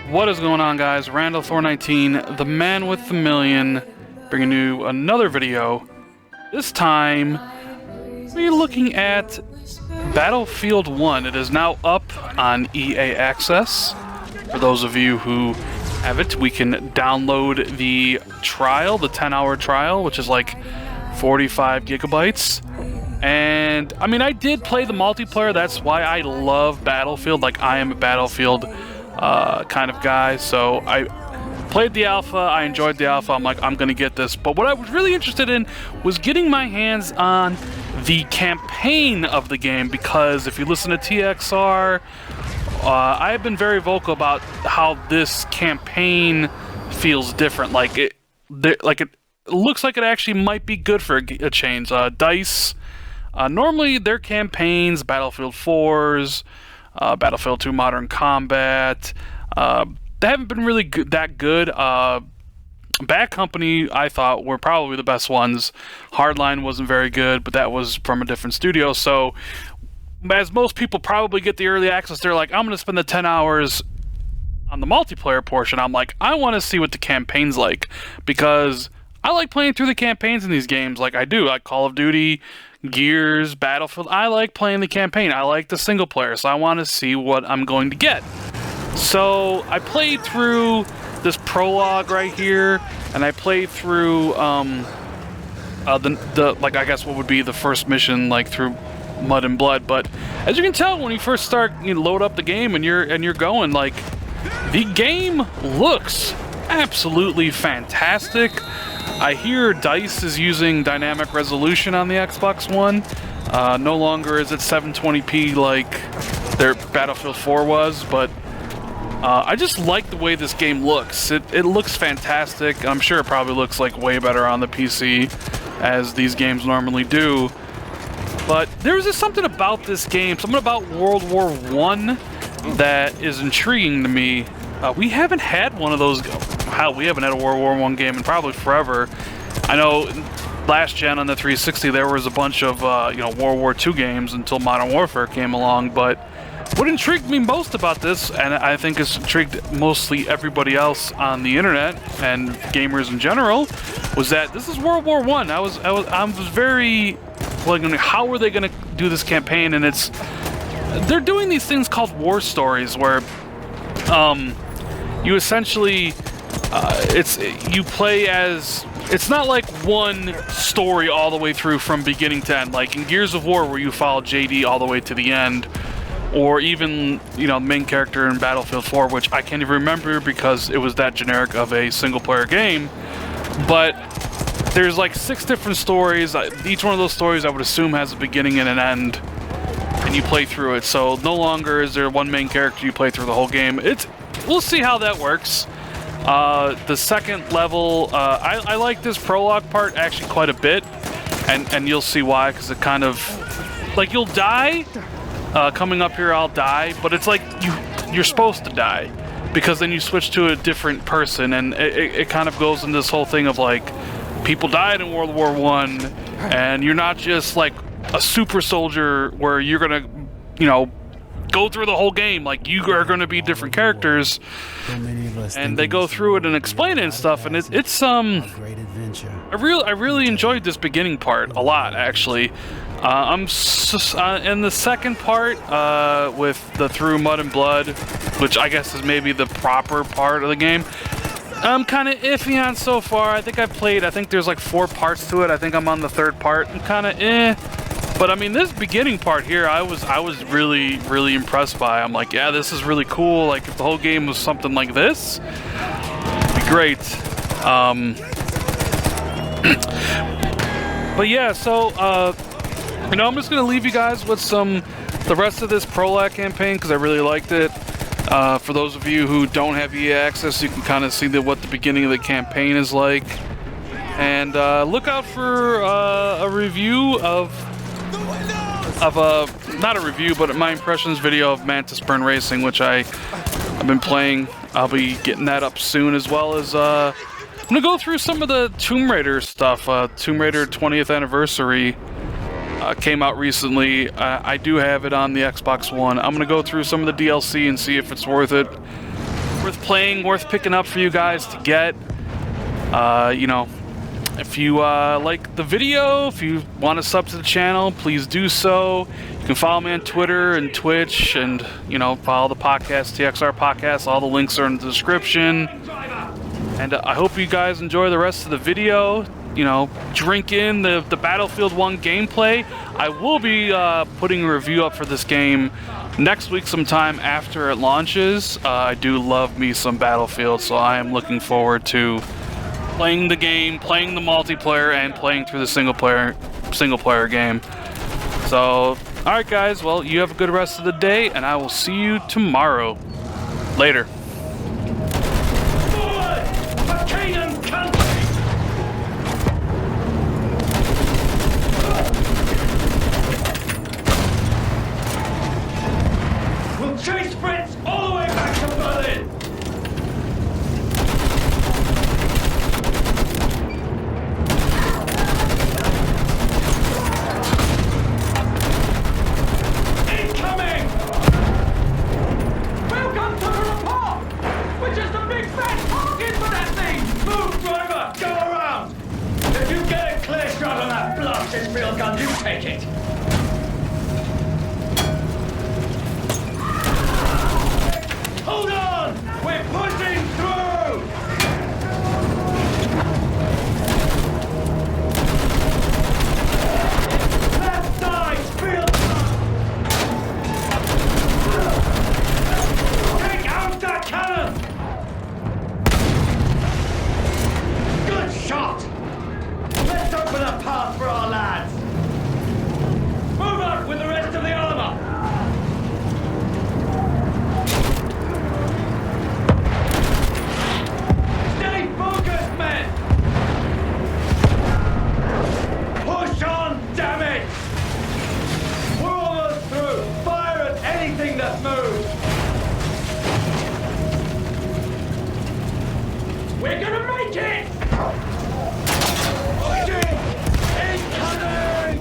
What is going on, guys? Randall Thor 19, the man with the million, bringing you another video. This time, we're looking at Battlefield 1. It is now up on EA Access. For those of you who have it, we can download the trial, the 10-hour trial, which is like 45 gigabytes. And, I mean, I did play the multiplayer. That's why I love Battlefield. Like, I am a Battlefield kind of guy, so I played the alpha, I enjoyed the alpha, I'm like, I'm gonna get this. But what I was really interested in was getting my hands on the campaign of the game, because if you listen to TXR, I have been very vocal about how this campaign feels different. Like it looks like it actually might be good for a change. DICE, normally their campaigns, Battlefield 4's, Battlefield 2 Modern Combat, they haven't been really that good. Bad Company, I thought, were probably the best ones. Hardline wasn't very good, but that was from a different studio. So, as most people probably get the early access, they're like, I'm going to spend the 10 hours on the multiplayer portion. I'm like, I want to see what the campaign's like, because I like playing through the campaigns in these games like I do. Like Call of Duty, Gears, Battlefield. I like playing the campaign. I like the single player, so I want to see what I'm going to get. So I played through this prologue right here, and I played through like, I guess what would be the first mission, like through Mud and Blood. But as you can tell, when you first start, you load up the game and you're going, like, the game looks absolutely fantastic. I hear DICE is using dynamic resolution on the Xbox One. No longer is it 720p like their Battlefield 4 was, but I just like the way this game looks. It looks fantastic. I'm sure it probably looks like way better on the PC, as these games normally do. But there's just something about this game, something about World War I that is intriguing to me. We haven't had one of those. We haven't had a World War I game in probably forever. I know last gen on the 360 there was a bunch of World War II games until Modern Warfare came along. But what intrigued me most about this, and I think it's intrigued mostly everybody else on the internet and gamers in general, was that this is World War I. I was very like, how are they going to do this campaign? And they're doing these things called war stories, where you essentially you play as, it's not like one story all the way through from beginning to end, like in Gears of War where you follow JD all the way to the end, or even the main character in Battlefield 4, which I can't even remember because it was that generic of a single player game. But there's like 6 different stories. Each one of those stories I would assume has a beginning and an end, and you play through it. So no longer is there one main character you play through the whole game. We'll see how that works. The second level, I like this prologue part actually quite a bit, and you'll see why, because it kind of, like, you'll die. Coming up here, I'll die, but it's like you're supposed to die, because then you switch to a different person, and it kind of goes into this whole thing of, like, people died in World War I, and you're not just like a super soldier where you're gonna, go through the whole game. Like, you are going to be different characters, and they go through it and explain it and stuff. And it's I really enjoyed this beginning part a lot, actually. I'm in the second part with the Through Mud and Blood, which I guess is maybe the proper part of the game. I'm kind of iffy on so far. I think there's like 4 parts to it. I think I'm on the 3rd part. I'm kind of But I mean, this beginning part here, I was really, really impressed by. I'm like, yeah, this is really cool. Like, if the whole game was something like this, it'd be great. But yeah, so I'm just gonna leave you guys with the rest of this prologue campaign, because I really liked it. For those of you who don't have EA access, you can kind of see what the beginning of the campaign is like. And look out for a review not a review, but my impressions video of Mantis Burn Racing, which I've been playing. I'll be getting that up soon, as well as I'm gonna go through some of the Tomb Raider stuff. Tomb Raider 20th Anniversary came out recently. I do have it on the Xbox One. I'm gonna go through some of the DLC and see if it's worth it. worth playing, worth picking up for you guys to get. You know, if you like the video, if you want to sub to the channel, please do so. You can follow me on Twitter and Twitch, and, you know, follow the podcast, TXR Podcast. All the links are in the description. And I hope you guys enjoy the rest of the video. You know, drink in the Battlefield 1 gameplay. I will be putting a review up for this game next week sometime after it launches. I do love me some Battlefield, so I am looking forward to playing the game, playing the multiplayer, and playing through the single player game. So, alright guys, well, you have a good rest of the day, and I will see you tomorrow. Later. Forward for Canaan country! We'll chase Fritz all the way back to Berlin! Incoming! Welcome to the report! We're just a big fat target for that thing! Move, driver! Go around! If you get a clear shot on that blasted field gun, you take it! Hold on! We're pushing through! Left side, field gun! Take out that cannon! Good shot! Let's open a path for our lads! Move out with the rest of the armor! Stay focused, men! Push on, damn it! We're almost through! Fire at anything that moves! We're gonna make it! Shit! Incoming!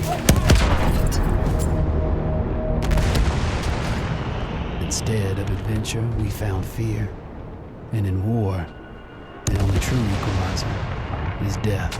Instead of adventure, we found fear. And in war, the only true equalizer is death.